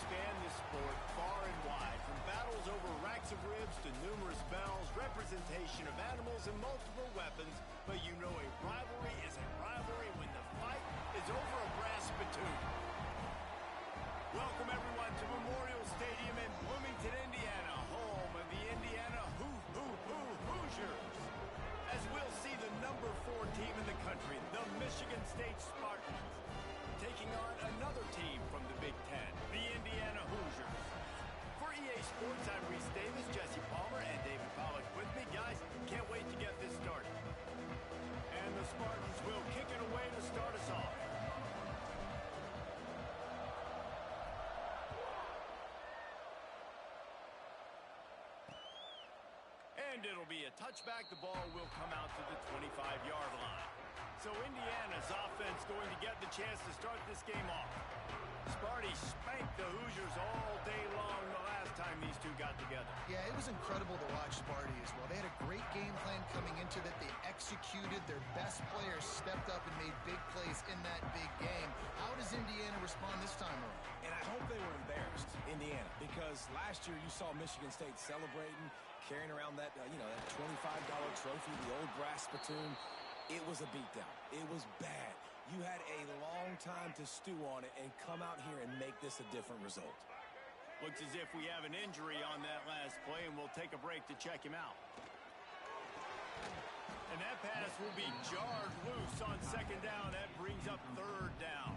span this sport far and wide, from battles over racks of ribs to numerous bells, representation of animals and multiple weapons, but you know a rivalry is a rivalry when the fight is over a brass spittoon. Welcome everyone to Memorial Stadium in Bloomington, Indiana, home of the Indiana Hoosiers. As we'll see the number 4 team in the country, the Michigan State Spartans, taking on another team from the Big Ten, the Indiana Hoosiers. For EA Sports, I'm Reese Davis, Jesse Palmer, and David Pollack with me. Guys, can't wait to get this started. And the Spartans will kick it away to start us off. And it'll be a touchback. The ball will come out to the 25-yard line. So Indiana's offense going to get the chance to start this game off. Sparty spanked the Hoosiers all day long the last time these two got together. Yeah, it was incredible to watch Sparty as well. They had a great game plan coming into that. They executed. Their best players stepped up and made big plays in that big game. How does Indiana respond this time around? And I hope they were embarrassed, Indiana, because last year you saw Michigan State celebrating, carrying around that, that $25 trophy, the old brass spittoon. It was a beatdown. It was bad. You had a long time to stew on it and come out here and make this a different result. Looks as if we have an injury on that last play, and we'll take a break to check him out. And that pass will be jarred loose on second down. That brings up third down.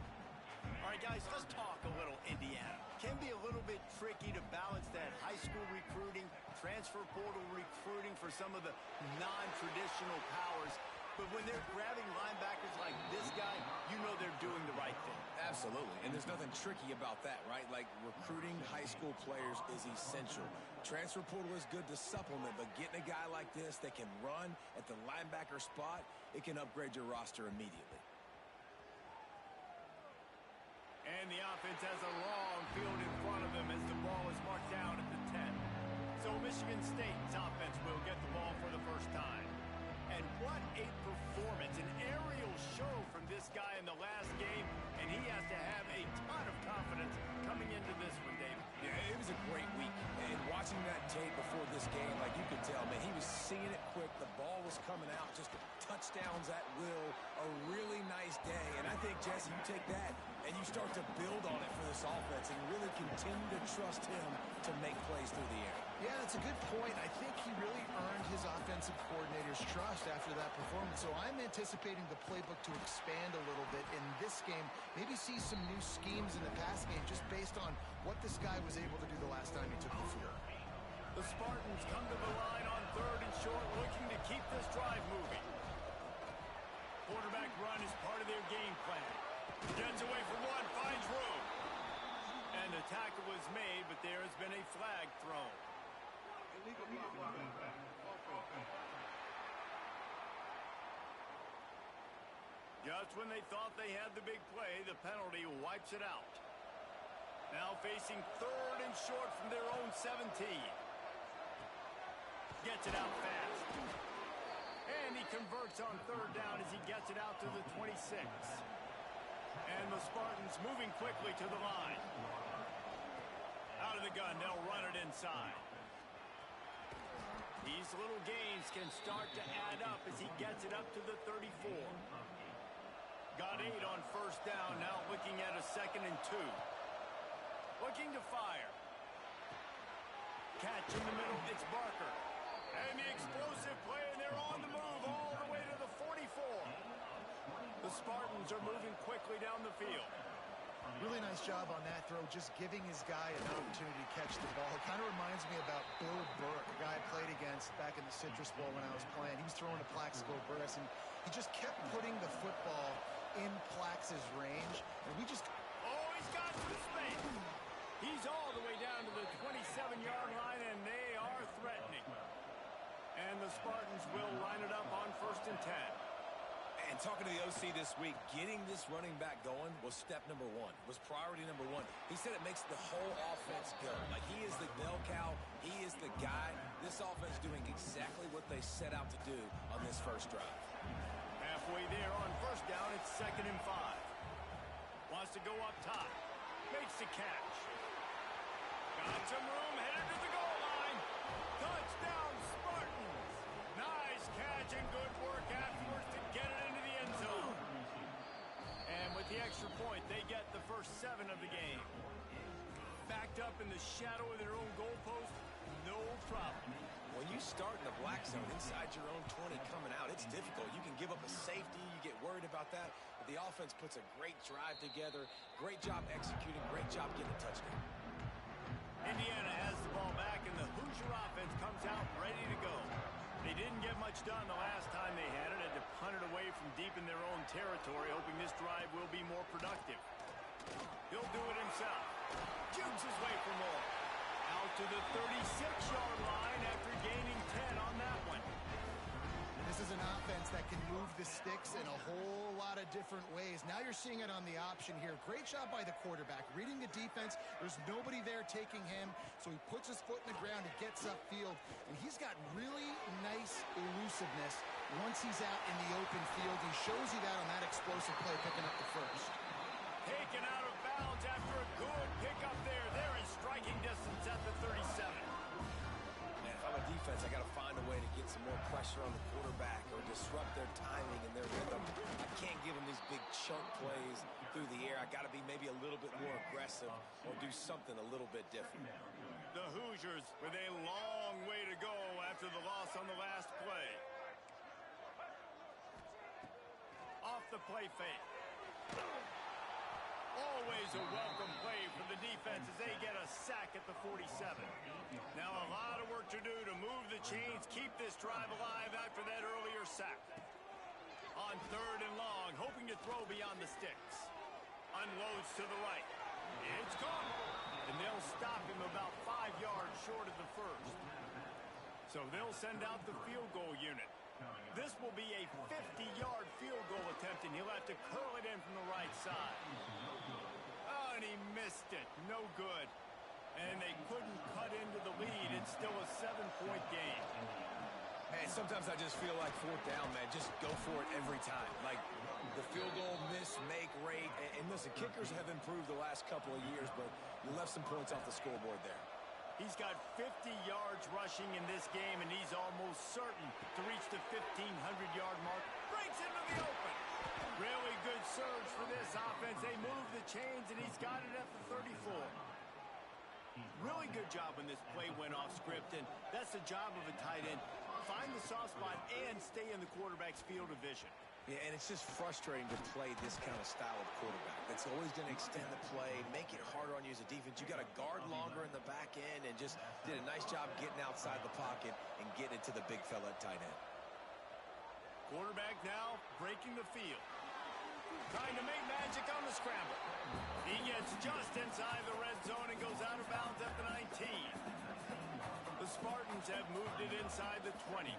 All right, guys, let's talk a little Indiana. Can be a little bit tricky to balance that high school recruiting, transfer portal recruiting for some of the non-traditional powers. But when they're grabbing linebackers like this guy, you know they're doing the right thing. Absolutely, and there's nothing tricky about that, right? Like, recruiting high school players is essential. Transfer portal is good to supplement, but getting a guy like this that can run at the linebacker spot, it can upgrade your roster immediately. And the offense has a long field in front of them as the ball is marked down at the 10. So Michigan State's offense will get the ball for the first time. And what a performance, an aerial show from this guy in the last game, and he has to have a ton of confidence coming into this one, David. Yeah, it was a great week, and watching that tape before this game, like you could tell, man, he was seeing it quick, the ball was coming out, just touchdowns at will, a really nice day, and I think, Jesse, you take that and you start to build on it for this offense and really continue to trust him to make plays through the air. Yeah, that's a good point. I think he really earned his offensive coordinator's trust after that performance. So I'm anticipating the playbook to expand a little bit in this game. Maybe see some new schemes in the pass game just based on what this guy was able to do the last time he took the field. The Spartans come to the line on third and short, looking to keep this drive moving. Quarterback run is part of their game plan. Gets away from one, finds room. And the tackle was made, but there has been a flag thrown. Just when they thought they had the big play, the penalty wipes it out. Now facing third and short from their own 17. Gets it out fast. And he converts on third down as he gets it out to the 26. And the Spartans moving quickly to the line. Out of the gun, they'll run it inside. These little gains can start to add up as he gets it up to the 34. Got 8 on first down, now looking at a 2nd and 2. Looking to fire. Catch in the middle, it's Barker. And the explosive play, and they're on the move all the way to the 44. The Spartans are moving quickly down the field. Really nice job on that throw, just giving his guy an opportunity to catch the ball. It kind of reminds me about Bill Burke, a guy I played against back in the Citrus Bowl when I was playing. He was throwing to Plaxico Burress, and he just kept putting the football in Plax's range. And we just... Oh, he's got some space. He's all the way down to the 27-yard line, and they are threatening. And the Spartans will line it up on 1st and 10. And talking to the OC this week, getting this running back going was step number 1, was priority number 1. He said it makes the whole offense go. Like, he is the bell cow. He is the guy. This offense doing exactly what they set out to do on this first drive. Halfway there on first down, it's 2nd and 5. Wants to go up top. Makes the catch. Got some room, headed to the goal line. Touchdown, Spartans. Nice catch and good work afterwards to get it into the end zone. And with the extra point, they get the first 7 of the game. Backed up in the shadow of their own goalpost, no problem. When you start in the black zone inside your own 20 coming out, it's difficult. You can give up a safety. You get worried about that. But the offense puts a great drive together. Great job executing. Great job getting a touchdown. Indiana has the ball back, and the Hoosier offense comes out ready to go. They didn't get much done the last time they had it. Had to punt it away from deep in their own territory, hoping this drive will be more productive. He'll do it himself. Jukes his way for more. Out to the 36-yard line after gaining 10 on that one. This is an offense that can move the sticks in a whole lot of different ways. Now you're seeing it on the option here. Great job by the quarterback. Reading the defense, there's nobody there taking him, so he puts his foot in the ground, he gets upfield, and he's got really nice elusiveness once he's out in the open field. He shows you that on that explosive play, picking up the first. Taken out of bounds after a good pickup there. They're in striking distance at the 37. Man, if I'm a defense, I got to find a way to get some more pressure on the quarterback or disrupt their timing and their rhythm. I can't give them these big chunk plays through the air. I got to be maybe a little bit more aggressive or do something a little bit different. The Hoosiers with a long way to go after the loss on the last play. Off the play fake. Always a welcome play for the defense as they get a sack at the 47. Now a lot of work to do to move the chains, keep this drive alive after that earlier sack. On 3rd and long, hoping to throw beyond the sticks. Unloads to the right. It's gone. And they'll stop him about 5 yards short of the first. So they'll send out the field goal unit. This will be a 50-yard field goal attempt, and he'll have to curl it in from the right side. Oh, and he missed it. No good. And they couldn't cut into the lead. It's still a 7-point game. Man, sometimes I just feel like 4th down, man. Just go for it every time. Like the field goal miss-make rate. And listen, kickers have improved the last couple of years, but you left some points off the scoreboard there. He's got 50 yards rushing in this game, and he's almost certain to reach the 1,500-yard mark. Breaks into the open. Really good surge for this offense. They move the chains, and he's got it at the 34. Really good job when this play went off script, and that's the job of a tight end. Find the soft spot and stay in the quarterback's field of vision. Yeah, and it's just frustrating to play this kind of style of quarterback. That's always going to extend the play, make it harder on you as a defense. You got to guard longer in the back end and just did a nice job getting outside the pocket and getting it to the big fella at tight end. Quarterback now breaking the field. Trying to make magic on the scramble. He gets just inside the red zone and goes out of bounds at the 19. The Spartans have moved it inside the 20.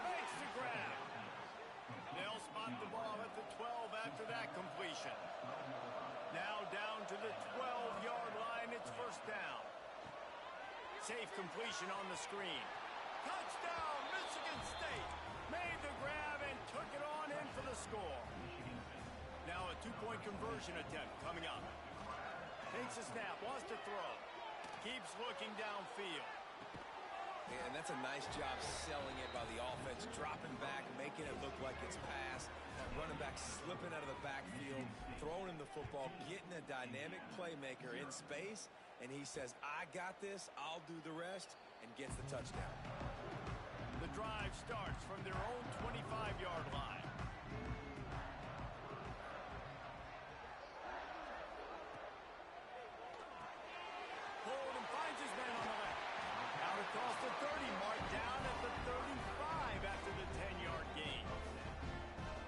Makes the grab. They'll spot the ball at the 12 after that completion. Now down to the 12-yard line. It's first down. Safe completion on the screen. Touchdown, Michigan State. Made the grab and took it on in for the score. Now a 2-point conversion attempt coming up. Takes a snap, wants to throw. Keeps looking downfield. Yeah, and that's a nice job selling it by the offense, dropping back, making it look like it's passed. That running back slipping out of the backfield, throwing him the football, getting a dynamic playmaker in space, and he says, I got this, I'll do the rest, and gets the touchdown. The drive starts from their own 25-yard line. Hold and finds his man on the left. Out across the 30, marked down at the 35 after the 10-yard gain.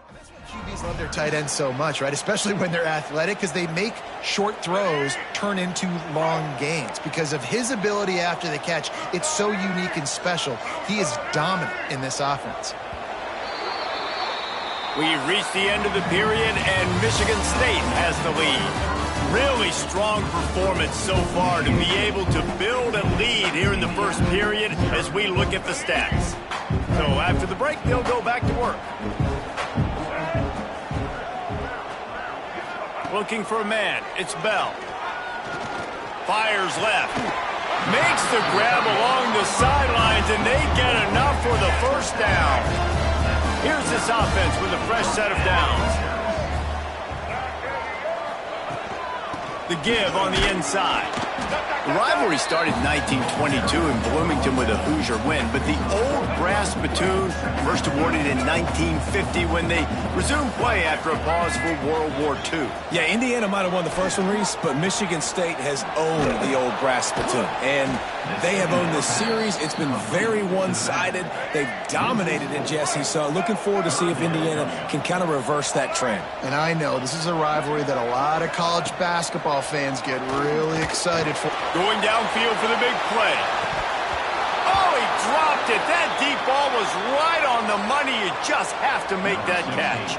And that's why QBs love their tight ends so much, right? Especially when they're athletic, because they make short throws turn into long gains. Because of his ability after the catch, it's so unique and special. He is dominant in this offense. We've reached the end of the period, and Michigan State has the lead. Really strong performance so far to be able to build a lead here in the first period as we look at the stats. So after the break, they'll go back to work. Looking for a man. It's Bell. Fires left. Makes the grab along the sidelines, and they get enough for the first down. Here's this offense with a fresh set of downs. The give on the inside. The rivalry started in 1922 in Bloomington with a Hoosier win, but the old brass spittoon first awarded in 1950 when they resumed play after a pause for World War II. Yeah, Indiana might have won the first one, Reese, but Michigan State has owned the old brass spittoon. And they have owned this series. It's been very one-sided. They've dominated it, Jesse, so looking forward to see if Indiana can kind of reverse that trend. And I know this is a rivalry that a lot of college basketball fans get really excited for. Going downfield for the big play. Oh, he dropped it. That deep ball was right on the money. You just have to make that catch.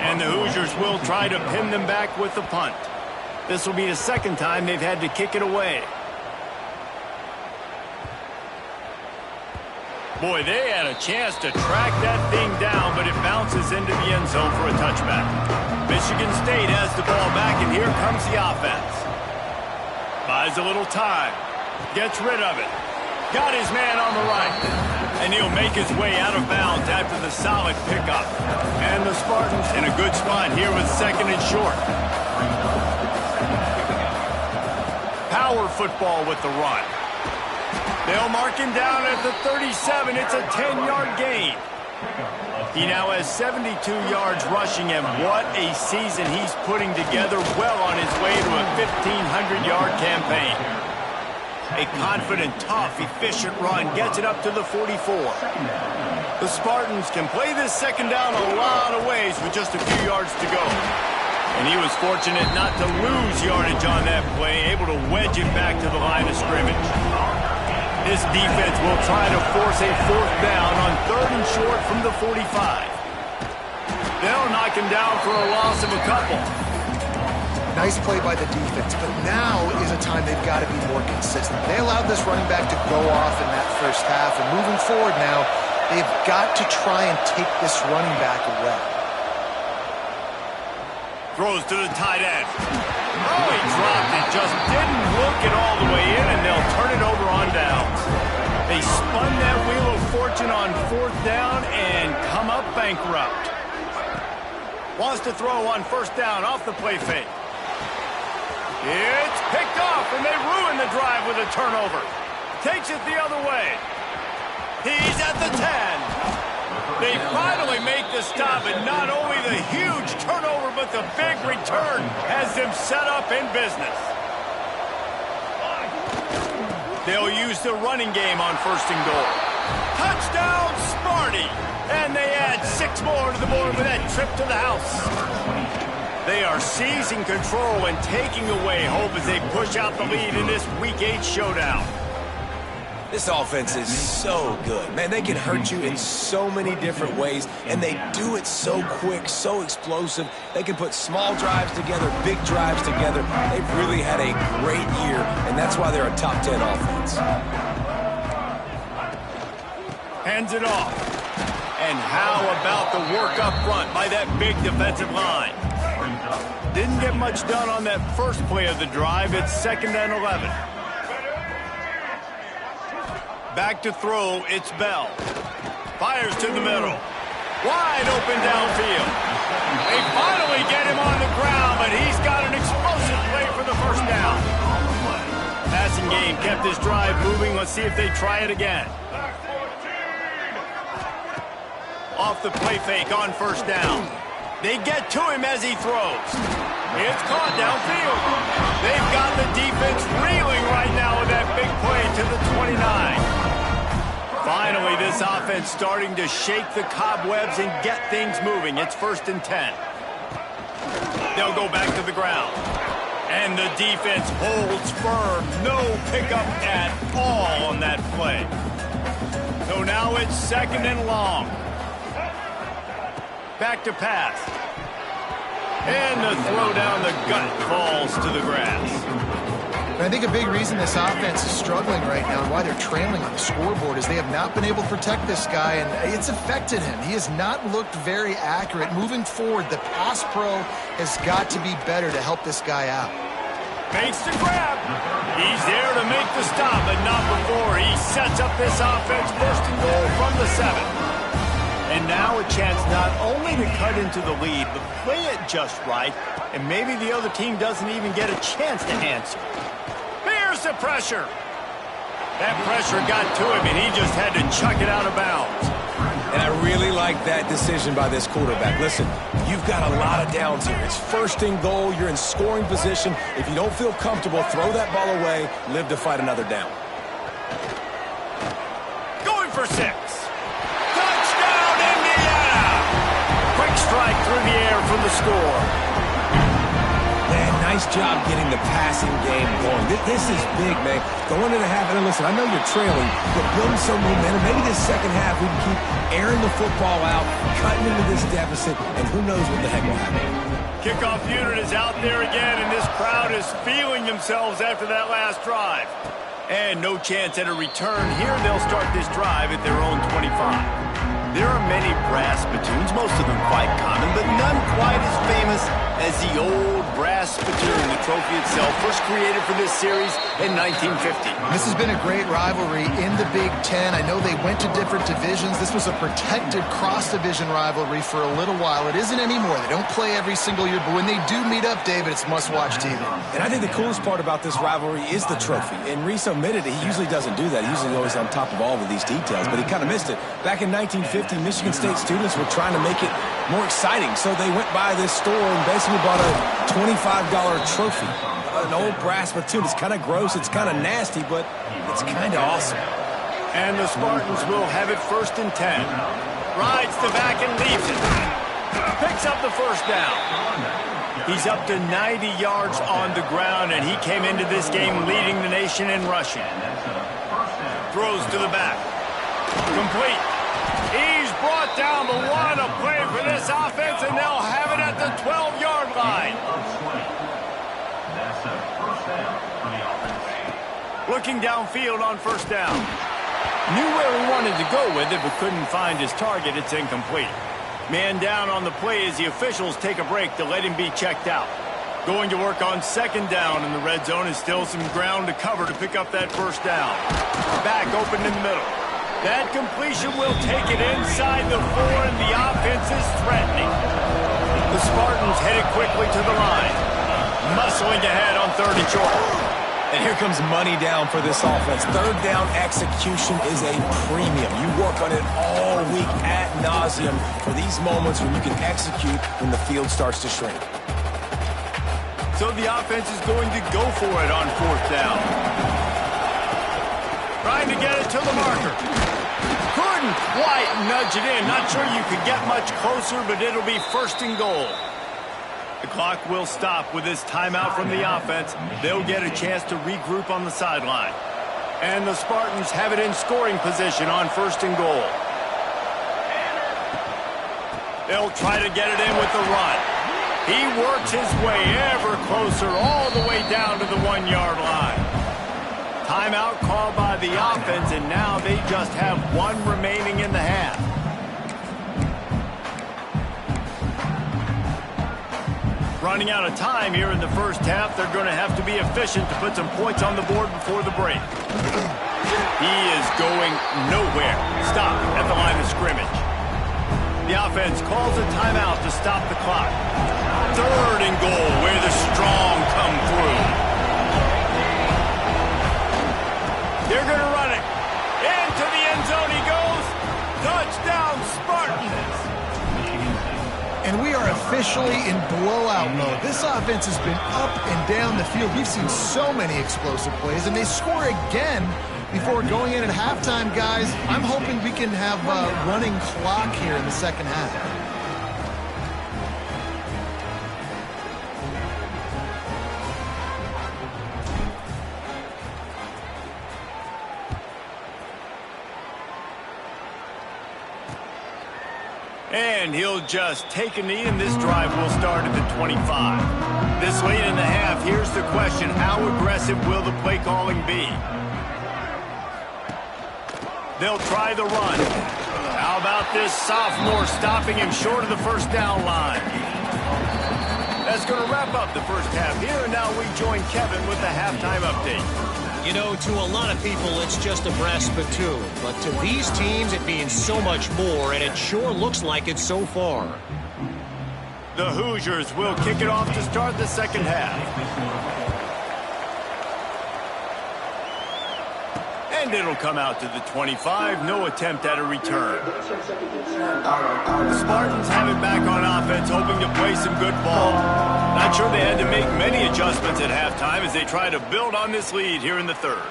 And the Hoosiers will try to pin them back with the punt. This will be the second time they've had to kick it away. Boy, they had a chance to track that thing down, but it bounces into the end zone for a touchback. Michigan State has the ball back, and here comes the offense. Buys a little time. Gets rid of it. Got his man on the right. And he'll make his way out of bounds after the solid pickup. And the Spartans in a good spot here with second and short. Power football with the run. They'll mark him down at the 37. It's a 10-yard gain. He now has 72 yards rushing, and what a season he's putting together, well on his way to a 1,500-yard campaign. A confident, tough, efficient run gets it up to the 44. The Spartans can play this second down a lot of ways with just a few yards to go. And he was fortunate not to lose yardage on that play, able to wedge it back to the line of scrimmage. This defense will try to force a fourth down on third and short from the 45. They'll knock him down for a loss of a couple. Nice play by the defense, but now is a time they've got to be more consistent. They allowed this running back to go off in that first half, and moving forward now, they've got to try and take this running back away. Throws to the tight end. Oh, he dropped it. Just didn't look it all the way in, and they'll turn it over on downs. They spun that wheel of fortune on fourth down and come up bankrupt. Wants to throw on first down off the play fake. It's picked off, and they ruin the drive with a turnover. Takes it the other way. He's at the 10. They finally make the stop, and not only the huge turnover, but the big return has them set up in business. They'll use the running game on first and goal. Touchdown, Sparty! And they add 6 more to the board with that trip to the house. They are seizing control and taking away hope as they push out the lead in this Week 8 showdown. This offense is so good. Man, they can hurt you in so many different ways, and they do it so quick, so explosive. They can put small drives together, big drives together. They've really had a great year, and that's why they're a top 10 offense. Hands it off. And how about the work up front by that big defensive line? Didn't get much done on that first play of the drive. It's 2nd and 11. Back to throw, it's Bell. Fires to the middle. Wide open downfield. They finally get him on the ground, but he's got an explosive play for the first down. Passing game kept his drive moving. Let's see if they try it again. Off the play fake on first down. They get to him as he throws. It's caught downfield. They've got the defense reeling right now with that big play to the 29. Finally, this offense starting to shake the cobwebs and get things moving. It's 1st and 10. They'll go back to the ground. And the defense holds firm. No pickup at all on that play. So now it's 2nd and long. Back to pass. And the throw down the gut falls to the grass. And I think a big reason this offense is struggling right now and why they're trailing on the scoreboard is they have not been able to protect this guy, and it's affected him. He has not looked very accurate. Moving forward, the pass pro has got to be better to help this guy out. Makes the grab. He's there to make the stop, but not before. He sets up this offense, first and goal from the 7. And now a chance not only to cut into the lead, but play it just right, and maybe the other team doesn't even get a chance to answer. Here's the pressure. That pressure got to him, and he just had to chuck it out of bounds. And I really like that decision by this quarterback. Listen, you've got a lot of downs here. It's first and goal. You're in scoring position. If you don't feel comfortable, throw that ball away. Live to fight another down. Going for 6. Touchdown, Indiana! Quick strike through the air for the score. Man, nice job getting the passing game going. This is big, man. Going into half, and listen, I know you're trailing, but building some momentum. Maybe this second half we can keep airing the football out, cutting into this deficit, and who knows what the heck will happen. Kickoff unit is out there again, and this crowd is feeling themselves after that last drive. And no chance at a return here. They'll start this drive at their own 25. There are many brass spittoons, most of them quite common, but none quite as famous as the old brass spittoon. The trophy itself first created for this series in 1950. This has been a great rivalry in the Big Ten. I know they went to different divisions. This was a protected cross-division rivalry for a little while. It isn't anymore. They don't play every single year, but when they do meet up, David, it's must-watch TV. And I think the coolest part about this rivalry is the trophy. And Reese omitted it. He usually doesn't do that. He's usually always on top of all of these details, but he kind of missed it. Back in 1950, Michigan State students were trying to make it more exciting, so they went by this store and basically bought a $25 trophy. An old brass spittoon. It's kind of gross, it's kind of nasty, but it's kind of awesome. And the Spartans will have it first and 10. Rides the back and leaves it. Picks up the first down. He's up to 90 yards on the ground, and he came into this game leading the nation in rushing. Throws to the back. Complete. He's brought down, but what a play for this offense, and they'll have it at the 12-yard line. Looking downfield on first down. Knew where he wanted to go with it, but couldn't find his target. It's incomplete. Man down on the play as the officials take a break to let him be checked out. Going to work on second down in the red zone, is still some ground to cover to pick up that first down. Back open in the middle. That completion will take it inside the 4, and the offense is threatening. The Spartans headed quickly to the line. Muscling ahead on 3rd and short. And here comes money down for this offense. Third down execution is a premium. You work on it all week ad nauseum for these moments when you can execute when the field starts to shrink. So the offense is going to go for it on 4th down. Trying to get it to the marker. Couldn't quite nudge it in. Not sure you could get much closer, but it'll be first and goal. The clock will stop with this timeout from the offense. They'll get a chance to regroup on the sideline. And the Spartans have it in scoring position on first and goal. They'll try to get it in with the run. He works his way ever closer all the way down to the 1-yard line. Timeout called by the offense, and now they just have 1 remaining in the half. Running out of time here in the first half, they're going to have to be efficient to put some points on the board before the break. He is going nowhere. Stop at the line of scrimmage. The offense calls a timeout to stop the clock. 3rd and goal, where the strong come through. They're going to run it. Into the end zone he goes. Touchdown, Spartans. And we are officially in blowout mode. This offense has been up and down the field. We've seen so many explosive plays, and they score again before going in at halftime, guys. I'm hoping we can have a running clock here in the second half. And he'll just take a knee, and this drive will start at the 25. This late in the half, here's the question: how aggressive will the play calling be? They'll try the run. How about this sophomore stopping him short of the first down line? That's going to wrap up the first half here, and now we join Kevin with the halftime update. You know, to a lot of people, it's just a brass spittoon. But to these teams, it means so much more, and it sure looks like it so far. The Hoosiers will kick it off to start the second half. And it'll come out to the 25. No attempt at a return. The Spartans have it back on offense, hoping to play some good ball. Not sure they had to make many adjustments at halftime as they try to build on this lead here in the third.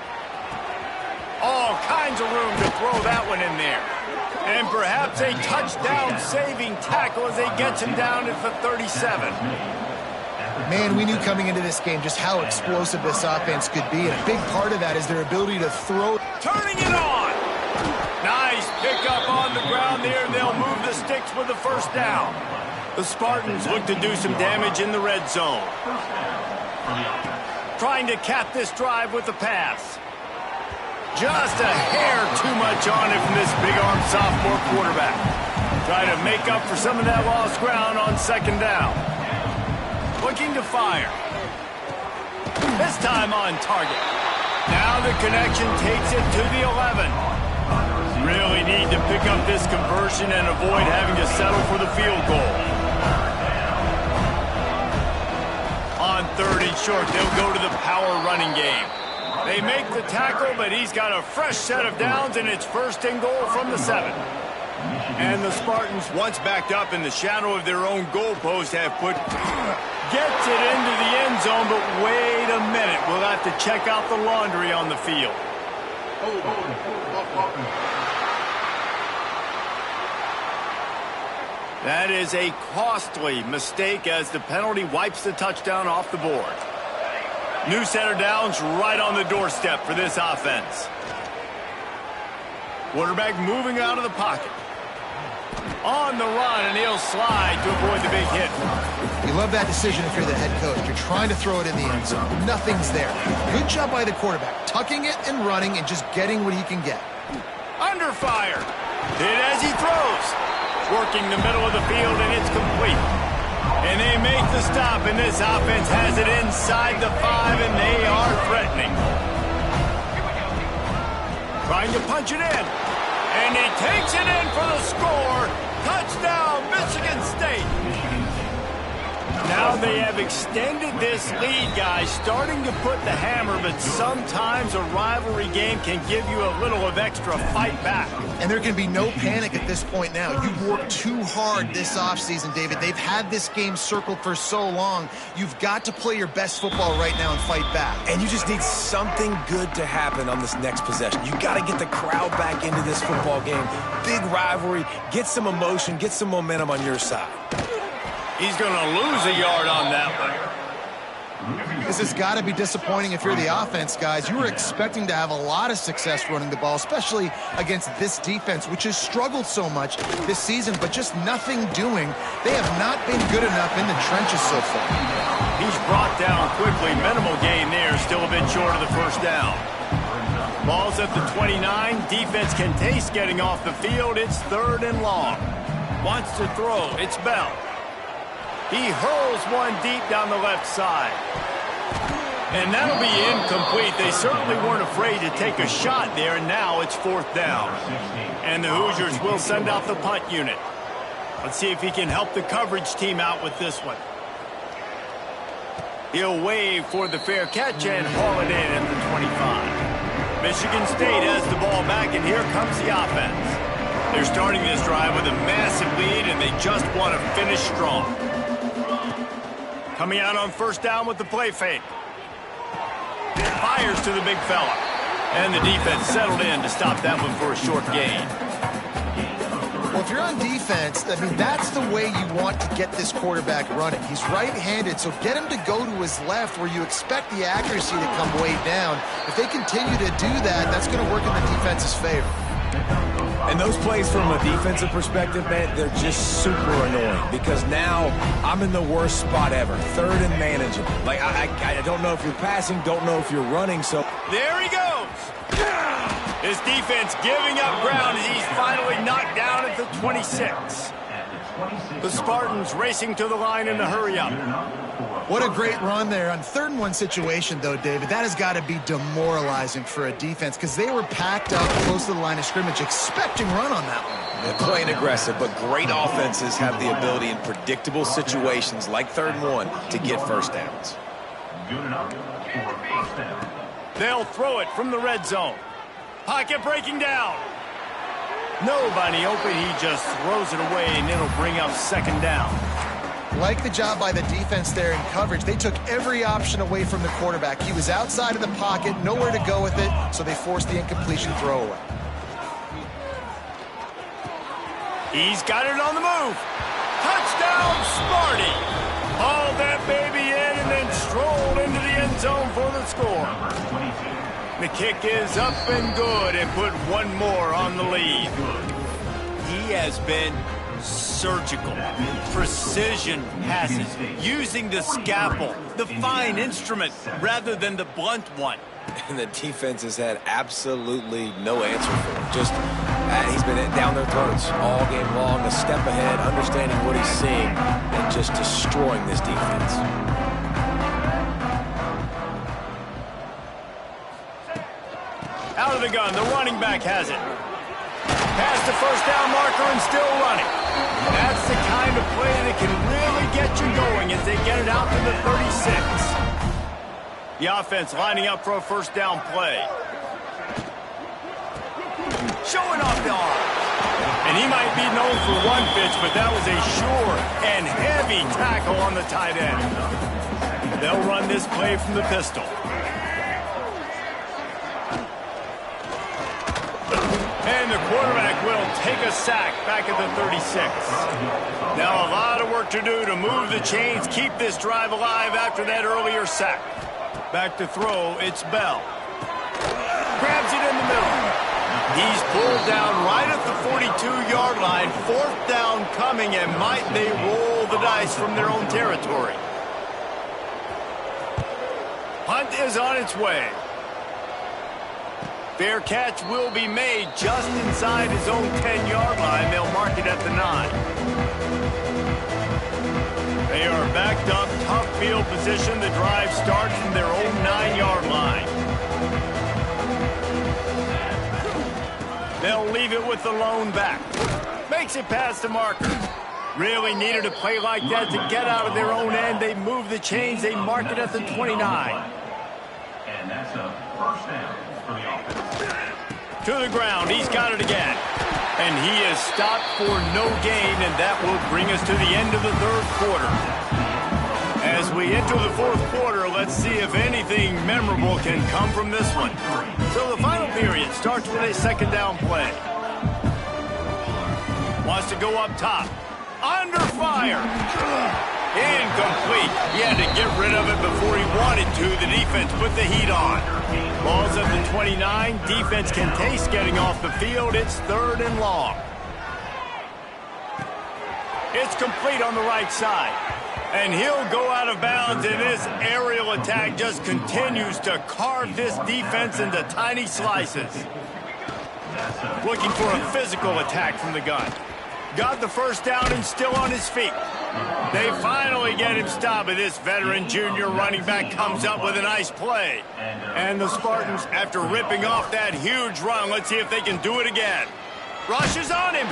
All kinds of room to throw that one in there. And perhaps a touchdown-saving tackle as they get him down at the 37. Man, we knew coming into this game just how explosive this offense could be, and a big part of that is their ability to throw. Turning it on! Nice pickup on the ground there. They'll move the sticks with the first down. The Spartans look to do some damage in the red zone. Trying to cap this drive with the pass. Just a hair too much on it from this big-arm sophomore quarterback. Trying to make up for some of that lost ground on second down. Looking to fire. This time on target. Now the connection takes it to the 11. Really need to pick up this conversion and avoid having to settle for the field goal. On third and short, they'll go to the power running game. They make the tackle, but he's got a fresh set of downs, and it's first and goal from the 7. And the Spartans, once backed up in the shadow of their own goalpost, have put... Gets it into the end zone, but wait a minute. We'll have to check out the laundry on the field. That is a costly mistake as the penalty wipes the touchdown off the board. New set of downs right on the doorstep for this offense. Quarterback moving out of the pocket. On the run, and he'll slide to avoid the big hit. You love that decision if you're the head coach. You're trying to throw it in the end zone. Nothing's there. Good job by the quarterback, tucking it and running and just getting what he can get. Under fire. Hit as he throws. Working the middle of the field, and it's complete. And they make the stop, and this offense has it inside the 5, and they are threatening. Trying to punch it in. And he takes it in for the score. Touchdown, Michigan State. Now they have extended this lead, guys, starting to put the hammer, but sometimes a rivalry game can give you a little of extra fight back. And there can be no panic at this point now. You've worked too hard this offseason, David. They've had this game circled for so long. You've got to play your best football right now and fight back. And you just need something good to happen on this next possession. You got to get the crowd back into this football game. Big rivalry. Get some emotion. Get some momentum on your side. He's going to lose a yard on that one. This has got to be disappointing if you're the offense, guys. You were expecting to have a lot of success running the ball, especially against this defense, which has struggled so much this season, but just nothing doing. They have not been good enough in the trenches so far. He's brought down quickly. Minimal gain there, still a bit short of the first down. Ball's at the 29. Defense can taste getting off the field. It's third and long. Wants to throw. It's Bell. He hurls one deep down the left side. And that'll be incomplete. They certainly weren't afraid to take a shot there, and now it's fourth down. And the Hoosiers will send out the punt unit. Let's see if he can help the coverage team out with this one. He'll wave for the fair catch and haul it in at the 25. Michigan State has the ball back, and here comes the offense. They're starting this drive with a massive lead, and they just want to finish strong. Coming out on first down with the play fake. Fires to the big fella. And the defense settled in to stop that one for a short gain. Well, if you're on defense, I mean, that's the way you want to get this quarterback running. He's right-handed, so get him to go to his left where you expect the accuracy to come way down. If they continue to do that, that's going to work in the defense's favor. And those plays from a defensive perspective, man, they're just super annoying because now I'm in the worst spot ever. Third and manageable. Like, I don't know if you're passing, don't know if you're running, so... There he goes! His defense giving up ground as he's finally knocked down at the 26. The Spartans racing to the line in a hurry-up. What a great run there. On 3rd and 1 situation, though, David, that has got to be demoralizing for a defense because they were packed up close to the line of scrimmage, expecting run on that one. They're playing aggressive, but great offenses have the ability in predictable situations like 3rd and 1 to get first downs. They'll throw it from the red zone. Pocket breaking down. Nobody open. He just throws it away, and it'll bring up 2nd down. Like the job by the defense there in coverage. They took every option away from the quarterback. He was outside of the pocket, nowhere to go with it, so they forced the incompletion throwaway. He's got it on the move. Touchdown, Sparty. Hauled that baby in and then strolled into the end zone for the score. The kick is up and good and put one more on the lead. He has been surgical, precision passes, using the scalpel, the fine instrument, rather than the blunt one. And the defense has had absolutely no answer for him. Just, he's been down their throats all game long, a step ahead, understanding what he's seeing, and just destroying this defense. Out of the gun, the running back has it. Past the 1st down marker and still running. That's the kind of play that can really get you going as they get it out to the 36. The offense lining up for a 1st down play. Showing off the arm. And he might be known for one pitch, but that was a sure and heavy tackle on the tight end. They'll run this play from the pistol. And the quarterback will take a sack back at the 36. Now a lot of work to do to move the chains, keep this drive alive after that earlier sack. Back to throw, it's Bell. Grabs it in the middle. He's pulled down right at the 42-yard line. 4th down coming, and might they roll the dice from their own territory. Punt is on its way. Fair catch will be made just inside his own 10-yard line. They'll mark it at the 9. They are backed up, tough field position. The drive starts from their own 9-yard line. They'll leave it with the lone back. Makes it past the marker. Really needed a play like that to get out of their own end. They move the chains. They mark it at the 29. And that's a 1st down for the offense. To the ground. He's got it again. And he is stopped for no gain, and that will bring us to the end of the 3rd quarter. As we enter the 4th quarter, let's see if anything memorable can come from this one. So the final period starts with a 2nd down play. Wants to go up top. Under fire. Incomplete. He had to get rid of it before he wanted to. The defense put the heat on. Ball's at the 29. Defense can taste getting off the field. It's 3rd and long. It's complete on the right side. And he'll go out of bounds, and this aerial attack just continues to carve this defense into tiny slices. Looking for a physical attack from the gun. Got the 1st down and still on his feet. They finally get him stopped, but this veteran junior running back comes up with a nice play. And the Spartans, after ripping off that huge run, let's see if they can do it again. Rushes on him.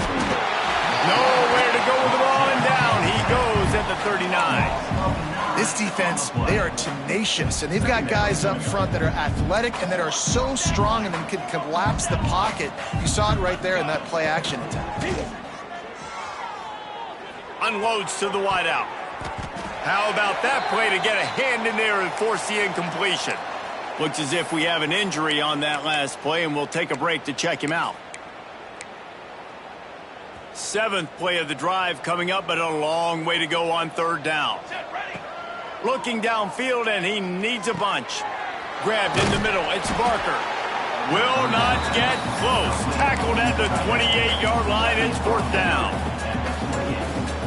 Nowhere to go with the ball, and down he goes at the 39. This defense, they are tenacious, and they've got guys up front that are athletic and that are so strong and then can collapse the pocket. You saw it right there in that play-action attack. Unloads to the wideout. How about that play to get a hand in there and force the incompletion? Looks as if we have an injury on that last play, and we'll take a break to check him out. 7th play of the drive coming up, but a long way to go on 3rd down. Looking downfield, and he needs a bunch. Grabbed in the middle. It's Barker. Will not get close. Tackled at the 28-yard line. It's 4th down.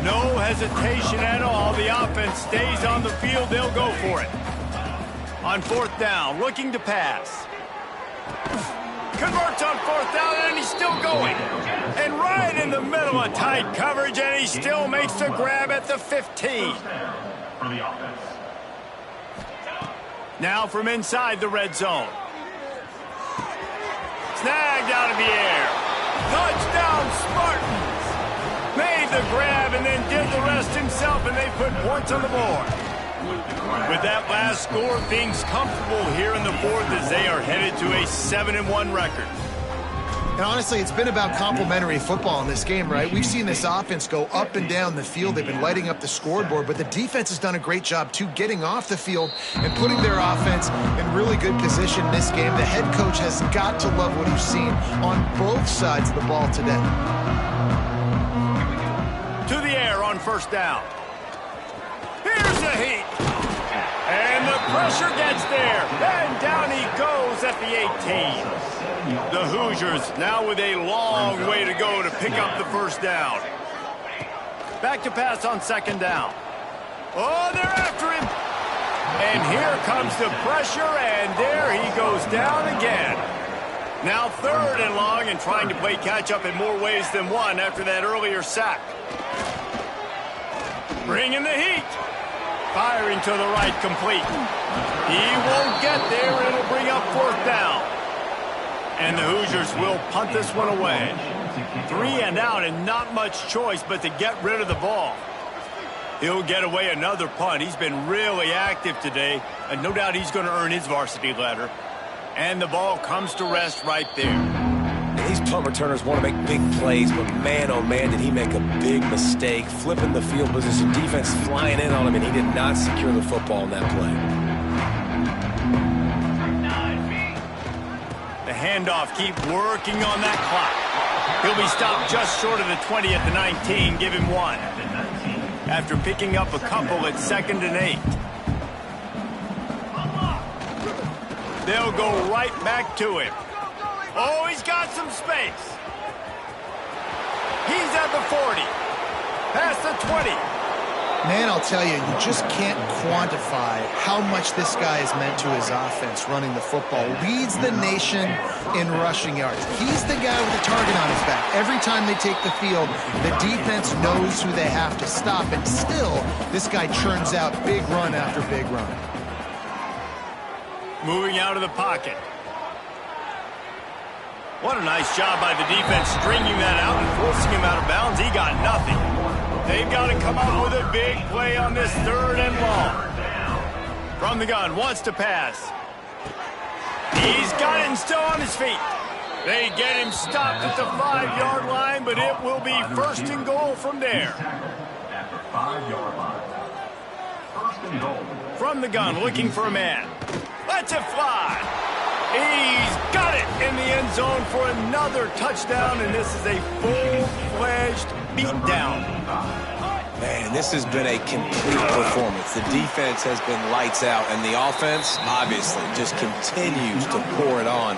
No hesitation at all. The offense stays on the field. They'll go for it. On 4th down, looking to pass. converts on fourth down, and he's still going. And right in the middle of tight coverage, and he still makes the grab at the 15. For the offense. Now from inside the red zone. Snagged out of the air. Touchdown, Spartans. Made the grab and then did the rest himself, and they put points on the board. With that last score, things comfortable here in the fourth as they are headed to a 7-1 record. And honestly, it's been about complementary football in this game, right? We've seen this offense go up and down the field. They've been lighting up the scoreboard, but the defense has done a great job, too, getting off the field and putting their offense in really good position in this game. The head coach has got to love what he's seen on both sides of the ball today. To the air on first down. Here's the heat. And the pressure gets there. And down he goes at the 18. The Hoosiers now with a long way to go to pick up the first down. Back to pass on second down. Oh, they're after him. And here comes the pressure, and there he goes down again. Now third and long, and trying to play catch-up in more ways than one after that earlier sack. Bringing the heat. Firing to the right, complete. He won't get there. It'll bring up fourth down. And the Hoosiers will punt this one away. 3 and out, and not much choice but to get rid of the ball. He'll get away another punt. He's been really active today, and no doubt he's going to earn his varsity letter. And the ball comes to rest right there. These punt returners want to make big plays, but man, oh man, did he make a big mistake. Flipping the field position, defense flying in on him, and he did not secure the football in that play. The handoff, keep working on that clock. He'll be stopped just short of the 20 at the 19, give him 1. After picking up a couple at 2nd and 8. They'll go right back to him. Oh, he's got some space. He's at the 40. Past the 20. Man, I'll tell you, you just can't quantify how much this guy has meant to his offense running the football. Leads the nation in rushing yards. He's the guy with the target on his back. Every time they take the field, the defense knows who they have to stop. And still, this guy churns out big run after big run. Moving out of the pocket. What a nice job by the defense stringing that out and forcing him out of bounds. He got nothing. They've got to come up with a big play on this 3rd and long. From the gun, wants to pass. He's got it and still on his feet. They get him stopped at the 5-yard line, but it will be 1st and goal from there. At the 5-yard line. 1st and goal. From the gun, looking for a man. Lets it fly. He's got it in the end zone for another touchdown, and this is a full-fledged beatdown. Man, this has been a complete performance. The defense has been lights out, and the offense, obviously, just continues to pour it on.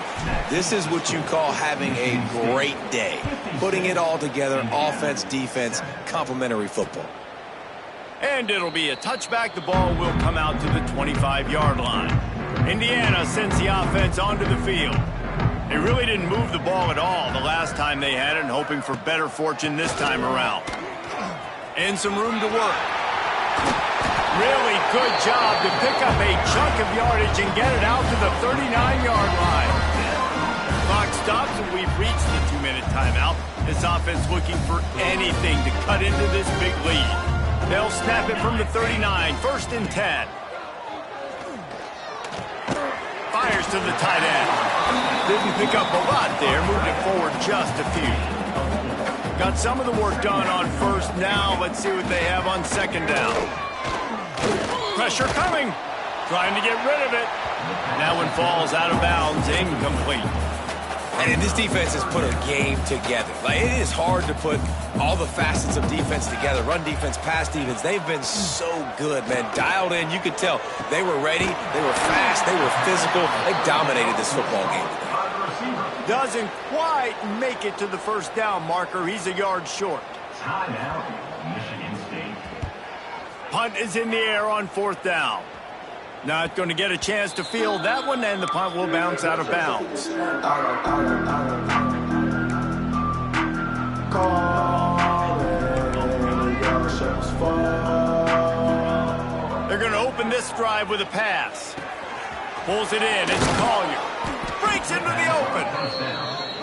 This is what you call having a great day. Putting it all together, offense, defense, complementary football. And it'll be a touchback. The ball will come out to the 25-yard line. Indiana sends the offense onto the field. They really didn't move the ball at all the last time they had it, and hoping for better fortune this time around. And some room to work. Really good job to pick up a chunk of yardage and get it out to the 39-yard line. Clock stops, and we've reached the 2-minute timeout. This offense looking for anything to cut into this big lead. They'll snap it from the 39, 1st and 10. Fires to the tight end. Didn't pick up a lot there, moved it forward just a few. Got some of the work done on 1st now. Let's see what they have on 2nd down. Pressure coming. Trying to get rid of it. That one falls out of bounds, incomplete. And this defense has put a game together. Like, it is hard to put all the facets of defense together. Run defense, pass defense. They've been so good, man. Dialed in. You could tell they were ready. They were fast. They were physical. They dominated this football game today. Doesn't quite make it to the 1st down marker. He's a yard short. Timeout, Michigan State. Punt is in the air on 4th down. Not going to get a chance to field that one, and the punt will bounce out of bounds. They're going to open this drive with a pass. Pulls it in. It's Collier. Breaks into the open.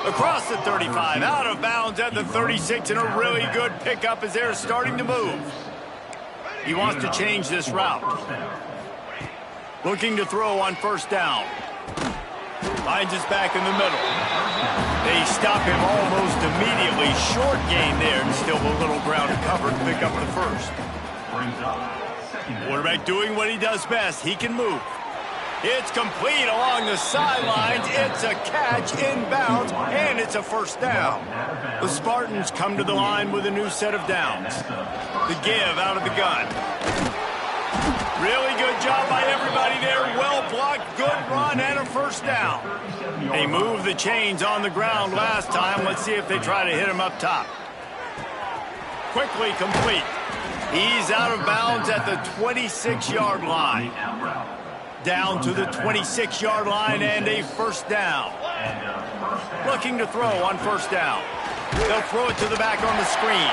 Across the 35. Out of bounds at the 36, and a really good pickup as they're starting to move. He wants to change this route. Looking to throw on first down. Finds his back in the middle. They stop him almost immediately. Short gain there, and still a little ground to cover to pick up the first. Quarterback doing what he does best. He can move. It's complete along the sidelines. It's a catch inbounds, and it's a first down. The Spartans come to the line with a new set of downs. The give out of the gun. Really good job by everybody there. Well blocked, good run, and a first down. They moved the chains on the ground last time. Let's see if they try to hit him up top. Quickly complete. He's out of bounds at the 26-yard line. Down to the 26-yard line and a first down. Looking to throw on first down. They'll throw it to the back on the screen.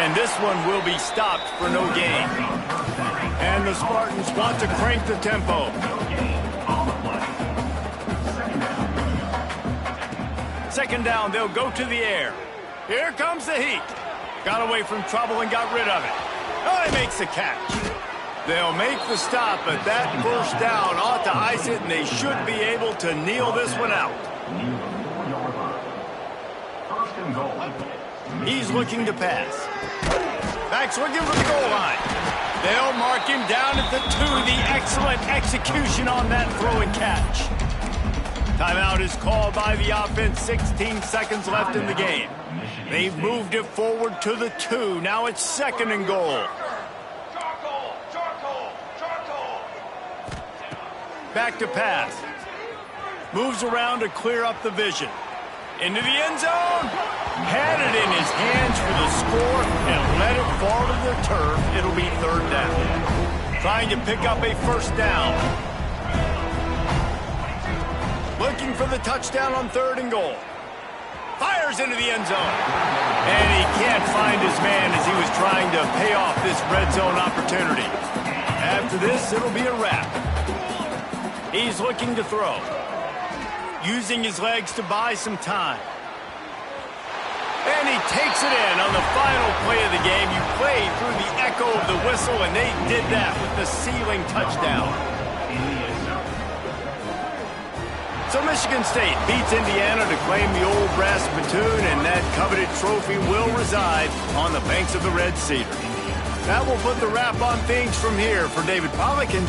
And this one will be stopped for no gain. And the Spartans want to crank the tempo. Second down, they'll go to the air. Here comes the heat. Got away from trouble and got rid of it. Oh, he makes the catch. They'll make the stop, but that first down ought to ice it, and they should be able to kneel this one out. He's looking to pass. Back's looking for the goal line. They'll mark him down at the 2. The excellent execution on that throw and catch. Timeout is called by the offense. 16 seconds left in the game. They've moved it forward to the 2. Now it's second and goal. Back to pass. Moves around to clear up the vision. Into the end zone. Had it in his hands for the score and let it fall to the turf. It'll be third down. Trying to pick up a first down. Looking for the touchdown on third and goal. Fires into the end zone. And he can't find his man as he was trying to pay off this red zone opportunity. After this, it'll be a wrap. He's looking to throw. Using his legs to buy some time. And he takes it in on the final play of the game. You play through the echo of the whistle, and they did that with the ceiling touchdown. So Michigan State beats Indiana to claim the old brass spittoon, and that coveted trophy will reside on the banks of the Red Cedar. That will put the wrap on things from here for David Pollack and